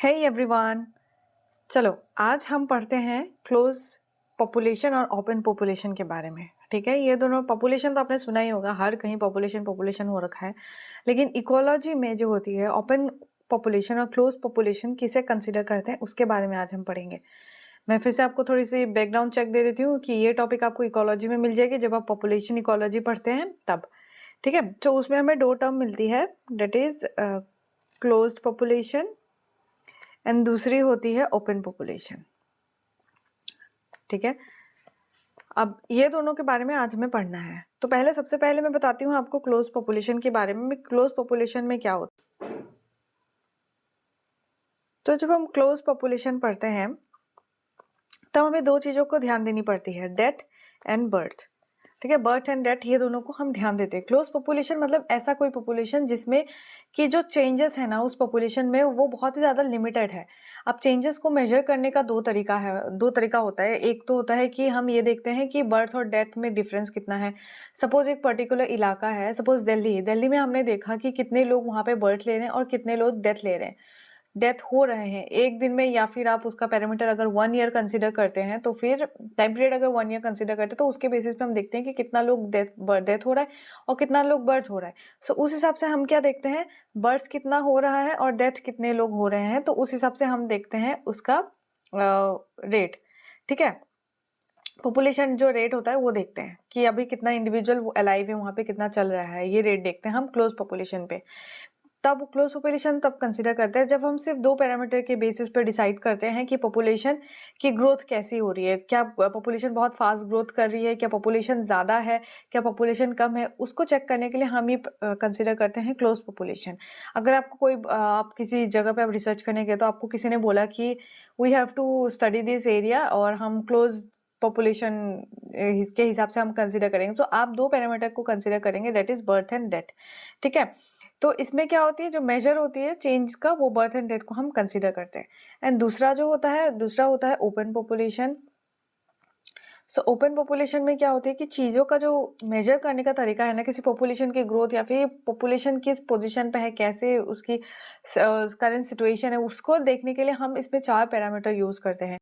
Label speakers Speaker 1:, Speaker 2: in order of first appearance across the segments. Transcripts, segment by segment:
Speaker 1: Hey everyone. चलो आज हम पढ़ते हैं क्लोज पॉपुलेशन और ओपन पॉपुलेशन के बारे में। ठीक है, ये दोनों पॉपुलेशन तो आपने सुना ही होगा, हर कहीं पॉपुलेशन पॉपुलेशन हो रखा है। लेकिन इकोलॉजी में जो होती है ओपन पॉपुलेशन और क्लोज पॉपुलेशन किसे कंसिडर करते हैं उसके बारे में आज हम पढ़ेंगे। मैं फिर से आपको थोड़ी सी बैकग्राउंड चेक दे देती हूँ कि ये टॉपिक आपको इकोलॉजी में मिल जाएगी जब आप पॉपुलेशन इकोलॉजी पढ़ते हैं तब। ठीक है, तो उसमें हमें दो टर्म मिलती है, that is closed population and दूसरी होती है ओपन पॉपुलेशन। ठीक है, अब ये दोनों के बारे में आज हमें पढ़ना है। तो सबसे पहले मैं बताती हूँ आपको क्लोज पॉपुलेशन के बारे में। क्लोज पॉपुलेशन में क्या होता है, तो जब हम क्लोज पॉपुलेशन पढ़ते हैं तब हमें दो चीज़ों को ध्यान देनी पड़ती है, डेथ एंड बर्थ। ठीक है, बर्थ एंड डेथ ये दोनों को हम ध्यान देते हैं। क्लोज पॉपुलेशन मतलब ऐसा कोई पॉपुलेशन जिसमें कि जो चेंजेस है ना उस पॉपुलेशन में वो बहुत ही ज़्यादा लिमिटेड है। अब चेंजेस को मेजर करने का दो तरीका होता है। एक तो होता है कि हम ये देखते हैं कि बर्थ और डेथ में डिफरेंस कितना है। सपोज एक पर्टिकुलर इलाका है, सपोज दिल्ली में हमने देखा कि कितने लोग वहाँ पे बर्थ ले रहे हैं और कितने लोग डेथ ले रहे हैं, डेथ हो रहे हैं एक दिन में, या फिर आप उसका पैरामीटर अगर 1 ईयर कंसीडर करते हैं तो फिर टाइम पीरियड अगर 1 ईयर कंसीडर करते हैं तो उसके बेसिस पे हम देखते हैं कि कितना लोग डेथ हो रहा है और कितना लोग बर्थ हो रहा है। सो उस हिसाब से हम क्या देखते हैं, बर्थ कितना हो रहा है और डेथ कितने लोग हो रहे हैं, तो उस हिसाब से हम देखते हैं उसका रेट। ठीक है, पॉपुलेशन जो रेट होता है वो देखते हैं कि अभी कितना इंडिविजुअल अलाइव है, वहाँ पे कितना चल रहा है, ये रेट देखते हैं हम क्लोज पॉपुलेशन पे। तब क्लोज पॉपुलेशन तब कंसीडर करते हैं जब हम सिर्फ दो पैरामीटर के बेसिस पर डिसाइड करते हैं कि पॉपुलेशन की ग्रोथ कैसी हो रही है, क्या पॉपुलेशन बहुत फास्ट ग्रोथ कर रही है, क्या पॉपुलेशन ज़्यादा है, क्या पॉपुलेशन कम है, उसको चेक करने के लिए हम ये कंसीडर करते हैं क्लोज पॉपुलेशन। अगर आपको आप किसी जगह पे आप रिसर्च करने गए तो आपको किसी ने बोला कि we have to study this area और हम क्लोज पॉपुलेशन के हिसाब से हम कंसीडर करेंगे, सो आप दो पैरामीटर को कंसीडर करेंगे, that is birth and death. ठीक है, तो इसमें क्या होती है, जो मेजर होती है चेंज का वो बर्थ एंड डेथ को हम कंसीडर करते हैं। एंड दूसरा होता है open population. So open population में क्या होती है कि चीज़ों का जो मेजर करने का तरीका है ना, किसी पॉपुलेशन की ग्रोथ या फिर पॉपुलेशन किस पोजीशन पे है, कैसे उसकी करंट सिचुएशन है, उसको देखने के लिए हम इसमें 4 पैरामीटर यूज करते हैं।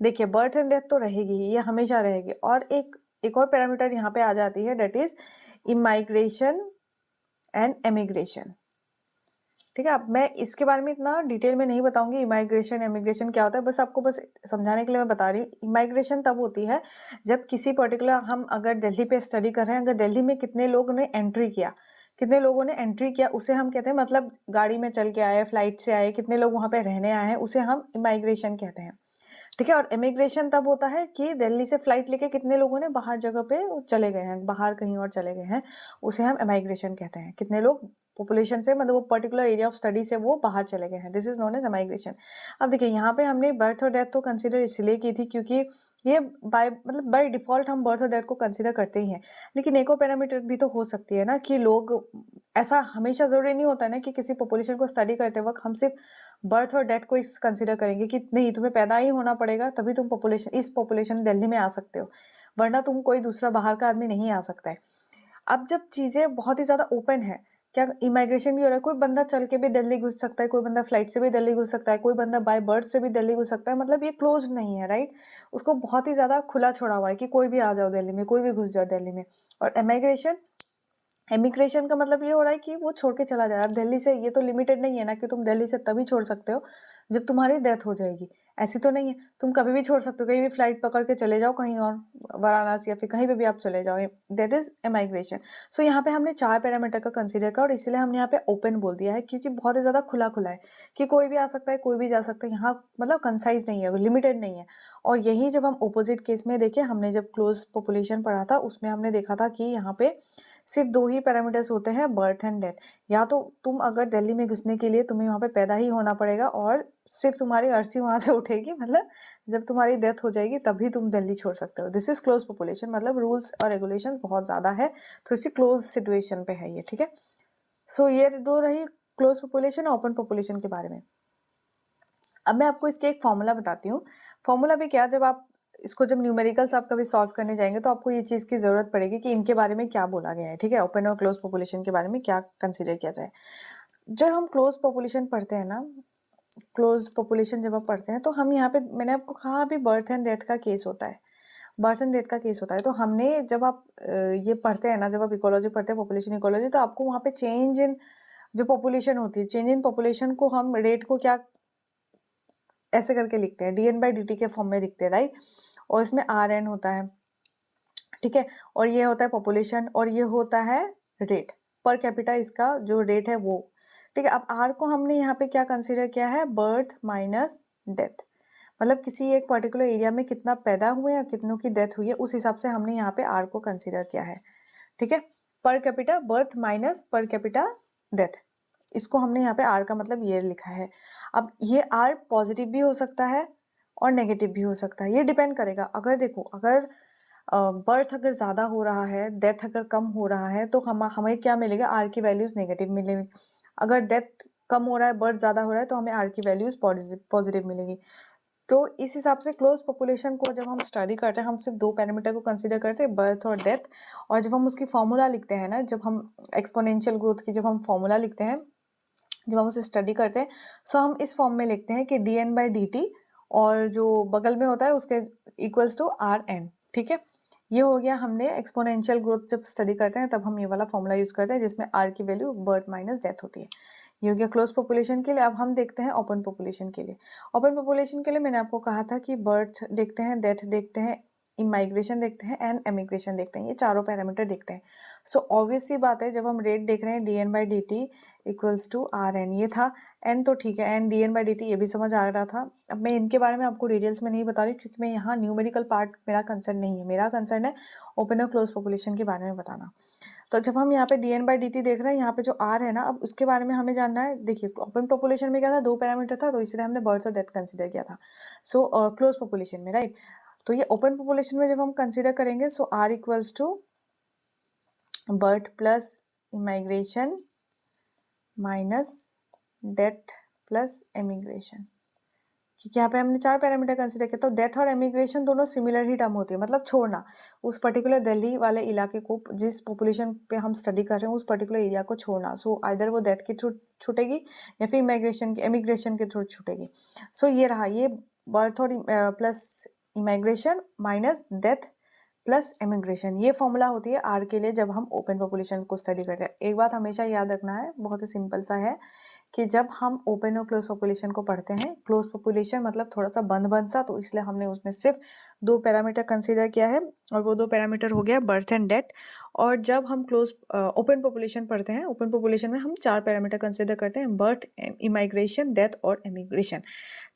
Speaker 1: देखिए, बर्थ एंड डेथ तो रहेगी ही, ये हमेशा रहेगी, और एक और पैरामीटर यहाँ पे आ जाती है, that is immigration and emigration. ठीक है, अब मैं इसके बारे में इतना डिटेल में नहीं बताऊंगी इमाइग्रेशन एमिग्रेशन क्या होता है, बस आपको बस समझाने के लिए मैं बता रही हूँ। इमाइग्रेशन तब होती है जब किसी पर्टिकुलर, हम अगर दिल्ली पे स्टडी कर रहे हैं, अगर दिल्ली में कितने लोगों ने एंट्री किया उसे हम कहते हैं, मतलब गाड़ी में चल के आए, फ्लाइट से आए, कितने लोग वहाँ पे रहने आए हैं, उसे हम इमाइग्रेशन कहते हैं। ठीक है, और इमिग्रेशन तब होता है कि दिल्ली से फ्लाइट लेके कितने लोगों ने बाहर जगह पे चले गए हैं, बाहर कहीं और चले गए हैं, उसे हम इमिग्रेशन कहते हैं। कितने लोग पॉपुलेशन से, मतलब वो पर्टिकुलर एरिया ऑफ स्टडी से वो बाहर चले गए हैं, this is known as immigration. अब देखिए, यहाँ पे हमने बर्थ और डेथ तो कंसिडर इसलिए की थी क्योंकि ये बाय डिफॉल्ट हम बर्थ और डेथ को कंसिडर करते ही हैं। लेकिन एक और पैरामीटर भी तो हो सकती है ना कि लोग, ऐसा हमेशा जरूरी नहीं होता है ना कि किसी पॉपुलेशन को स्टडी करते वक्त हम सिर्फ बर्थ और डेथ को कंसिडर करेंगे कि नहीं, तुम्हें पैदा ही होना पड़ेगा तभी तुम इस पॉपुलेशन दिल्ली में आ सकते हो, वरना तुम कोई दूसरा बाहर का आदमी नहीं आ सकता है। अब जब चीजें बहुत ही ज्यादा ओपन है, क्या इमाइग्रेशन भी हो रहा है, कोई बंदा चल के भी दिल्ली घुस सकता है, कोई बंदा फ्लाइट से भी दिल्ली घुस सकता है, कोई बंदा बाय बर्थ से भी दिल्ली घुस सकता है, मतलब ये क्लोज नहीं है, राइट। उसको बहुत ही ज्यादा खुला छोड़ा हुआ है कि कोई भी आ जाओ दिल्ली में, कोई भी घुस जाओ दिल्ली में। और इमिग्रेशन का मतलब ये हो रहा है कि वो छोड़ के चला जा रहा है। अब दिल्ली से ये तो लिमिटेड नहीं है ना कि तुम दिल्ली से तभी छोड़ सकते हो जब तुम्हारी डेथ हो जाएगी, ऐसी तो नहीं है। तुम कभी भी छोड़ सकते हो, कहीं भी फ्लाइट पकड़ के चले जाओ कहीं और, वाराणसी या फिर कहीं पे भी आप चले जाओ, दैट इज इमिग्रेशन। सो यहाँ पे हमने 4 पैरामीटर का कंसीडर किया और इसलिए हमने यहाँ पे ओपन बोल दिया है क्योंकि बहुत ही ज्यादा खुला खुला है कि कोई भी आ सकता है, कोई भी जा सकता है, यहाँ मतलब कंसाइज नहीं है, लिमिटेड नहीं है। और यही जब हम ओपोजिट केस में देखें, हमने जब क्लोज पॉपुलेशन पढ़ा था उसमें हमने देखा था कि यहाँ पे सिर्फ 2 ही पैरामीटर्स होते हैं, बर्थ एंड डेथ। या तो तुम अगर दिल्ली में घुसने के लिए तुम्हें वहाँ पे पैदा ही होना पड़ेगा और सिर्फ तुम्हारी अर्थी वहाँ से उठेगी, मतलब जब तुम्हारी डेथ हो जाएगी तभी तुम दिल्ली छोड़ सकते हो। दिस इज क्लोज पॉपुलेशन, मतलब रूल्स और रेगुलेशन बहुत ज़्यादा है, थोड़ी सी क्लोज सिचुएशन पे है ये। ठीक है, सो ये दो रही क्लोज पॉपुलेशन और ओपन पॉपुलेशन के बारे में। अब मैं आपको इसके एक फॉर्मूला बताती हूँ। फॉर्मूला भी क्या, जब आप इसको जब न्यूमेरिकल्स आप कभी सॉल्व करने जाएंगे तो आपको ये चीज़ की ज़रूरत पड़ेगी कि इनके बारे में क्या बोला गया है। ठीक है, ओपन और क्लोज पॉपुलेशन के बारे में क्या कंसीडर किया जाए। जब हम क्लोज पॉपुलेशन पढ़ते हैं ना, क्लोज्ड पॉपुलेशन जब आप पढ़ते हैं तो हम यहाँ पे मैंने आपको कहा अभी बर्थ एंड डेथ का केस होता है, बर्थ एंड डेथ का केस होता है। तो हमने जब आप ये पढ़ते हैं ना, जब आप इकोलॉजी पढ़ते हैं, पॉपुलेशन इकोलॉजी, तो आपको वहाँ पे चेंज इन जो पॉपुलेशन होती है, चेंज इन पॉपुलेशन को हम रेट को क्या ऐसे करके लिखते हैं, dn/dt के फॉर्म में लिखते हैं, राइट। और इसमें rn होता है, ठीक है, और ये होता है पॉपुलेशन और ये होता है रेट पर कैपिटा, इसका जो रेट है वो, ठीक है। अब r को हमने यहाँ पे क्या कंसीडर किया है, बर्थ माइनस डेथ, मतलब किसी एक पर्टिकुलर एरिया में कितना पैदा हुए या कितनों की डेथ हुई है, उस हिसाब से हमने यहाँ पे r को कंसीडर किया है, ठीक है। Per capita birth minus per capita death, इसको हमने यहाँ पे r का मतलब ये लिखा है। अब ये r पॉजिटिव भी हो सकता है और नेगेटिव भी हो सकता है, ये डिपेंड करेगा। अगर देखो, अगर बर्थ अगर ज़्यादा हो रहा है, डेथ अगर कम हो रहा है, तो हमें क्या मिलेगा, r की वैल्यूज़ नेगेटिव मिलेगी। अगर डेथ कम हो रहा है, बर्थ ज़्यादा हो रहा है, तो हमें r की वैल्यूज़ पॉजिटिव मिलेगी। तो इस हिसाब से क्लोज पॉपुलेशन को जब हम स्टडी करते हैं, हम सिर्फ दो पैरामीटर को कंसीडर करते हैं, बर्थ और डेथ। और जब हम उसकी फॉर्मूला लिखते हैं ना, जब हम एक्सपोनेंशियल ग्रोथ की जब हम फॉर्मूला लिखते हैं, जब हम उसे स्टडी करते हैं, सो हम इस फॉर्म में लिखते हैं कि dn/dt और जो बगल में होता है उसके इक्वल्स टू rn, ठीक है। ये हो गया, हमने एक्सपोनेंशियल ग्रोथ जब स्टडी करते हैं तब हम ये वाला फॉर्मूला यूज करते हैं जिसमें r की वैल्यू बर्थ माइनस डेथ होती है। ये हो गया क्लोज पॉपुलेशन के लिए। अब हम देखते हैं ओपन पॉपुलेशन के लिए। ओपन पॉपुलेशन के लिए मैंने आपको कहा था कि बर्थ देखते हैं, डेथ देखते हैं, इमाइग्रेशन देखते हैं एंड एमिग्रेशन देखते हैं, ये चारों पैरामीटर देखते हैं। सो ऑब्वियस सी बात है, जब हम रेट देख रहे हैं dn/dt इक्वल्स टू rn, ये था n तो ठीक है, n dn/dt ये भी समझ आ रहा था। अब मैं इनके बारे में आपको डिटेल्स में नहीं बता रही क्योंकि मैं यहाँ न्यूमेरिकल पार्ट मेरा कंसर्न नहीं है, मेरा कंसर्न है ओपन और क्लोज पॉपुलेशन के बारे में बताना। तो जब हम यहाँ पे dn/dt देख रहे हैं, यहाँ पे जो r है ना, अब उसके बारे में हमें जानना है। देखिए, ओपन पॉपुलेशन में क्या था, दो पैरामीटर था, तो इसलिए हमने बर्थ और डेथ कंसिडर किया था। सो क्लोज पॉपुलेशन में, राइट, तो ये ओपन पॉपुलेशन में जब हम कंसिडर करेंगे, so r equals to birth plus immigration minus death plus emigration, क्योंकि यहाँ पे हमने चार पैरामीटर कंसिडर किया। तो डेथ और एमिग्रेशन दोनों सिमिलर ही टर्म होती है, मतलब छोड़ना, उस पर्टिकुलर दिल्ली वाले इलाके को, जिस पॉपुलेशन पे हम स्टडी कर रहे हैं उस पर्टिकुलर एरिया को छोड़ना। सो आइदर वो डेथ के थ्रू छूटेगी या फिर एमिग्रेशन के थ्रू छूटेगी। सो ये रहा, ये बर्थ और plus immigration minus death plus emigration, ये फॉर्मूला होती है आर के लिए जब हम ओपन पॉपुलेशन को स्टडी करते हैं। एक बात हमेशा याद रखना है, बहुत ही सिंपल सा है, कि जब हम ओपन और क्लोज पॉपुलेशन को पढ़ते हैं, क्लोज पॉपुलेशन मतलब थोड़ा सा बंद बंद सा, तो इसलिए हमने उसमें सिर्फ दो पैरामीटर कंसीडर किया है और वो दो पैरामीटर हो गया बर्थ एंड डेथ। और जब हम क्लोज ओपन पॉपुलेशन पढ़ते हैं, ओपन पॉपुलेशन में हम चार पैरामीटर कंसीडर करते हैं, बर्थ, इमाइग्रेशन, डेथ और एमिग्रेशन,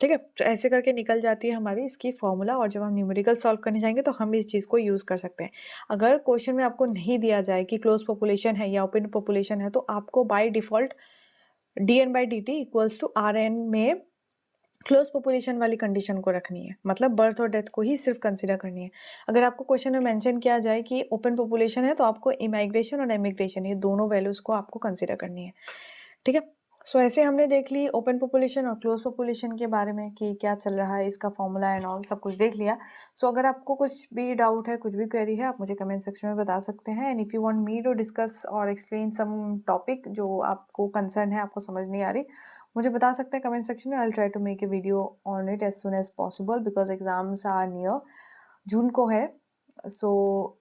Speaker 1: ठीक है। तो ऐसे करके निकल जाती है हमारी इसकी फॉर्मूला, और जब हम न्यूमेरिकल सॉल्व करने जाएंगे तो हम इस चीज़ को यूज़ कर सकते हैं। अगर क्वेश्चन में आपको नहीं दिया जाए कि क्लोज पॉपुलेशन है या ओपन पॉपुलेशन है, तो आपको by default dn/dt equals to rn में क्लोज पॉपुलेशन वाली कंडीशन को रखनी है, मतलब बर्थ और डेथ को ही सिर्फ कंसीडर करनी है। अगर आपको क्वेश्चन में मेंशन किया जाए कि ओपन पॉपुलेशन है, तो आपको इमाइग्रेशन और एमिग्रेशन, ये दोनों वैल्यूज को आपको कंसीडर करनी है, ठीक है। सो ऐसे हमने देख ली ओपन पॉपुलेशन और क्लोज पॉपुलेशन के बारे में कि क्या चल रहा है, इसका फॉर्मूला एंड ऑल सब कुछ देख लिया। सो अगर आपको कुछ भी डाउट है, कुछ भी क्वेरी है, आप मुझे कमेंट सेक्शन में बता सकते हैं। And if you want me to discuss और एक्सप्लेन सम टॉपिक जो आपको कंसर्न है, आपको समझ नहीं आ रही, मुझे बता सकते हैं कमेंट सेक्शन में। I will try to make a video on it as soon as possible because exams are near, जून को है। सो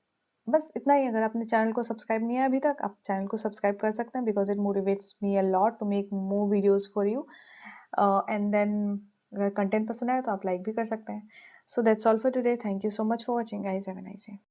Speaker 1: बस इतना ही। अगर आपने चैनल को सब्सक्राइब नहीं है अभी तक, आप चैनल को सब्सक्राइब कर सकते हैं because it motivates me a lot to make more videos for you. And then अगर कंटेंट पसंद आए तो आप लाइक भी कर सकते हैं। So that's all for today. Thank you so much for watching guys, have a nice day.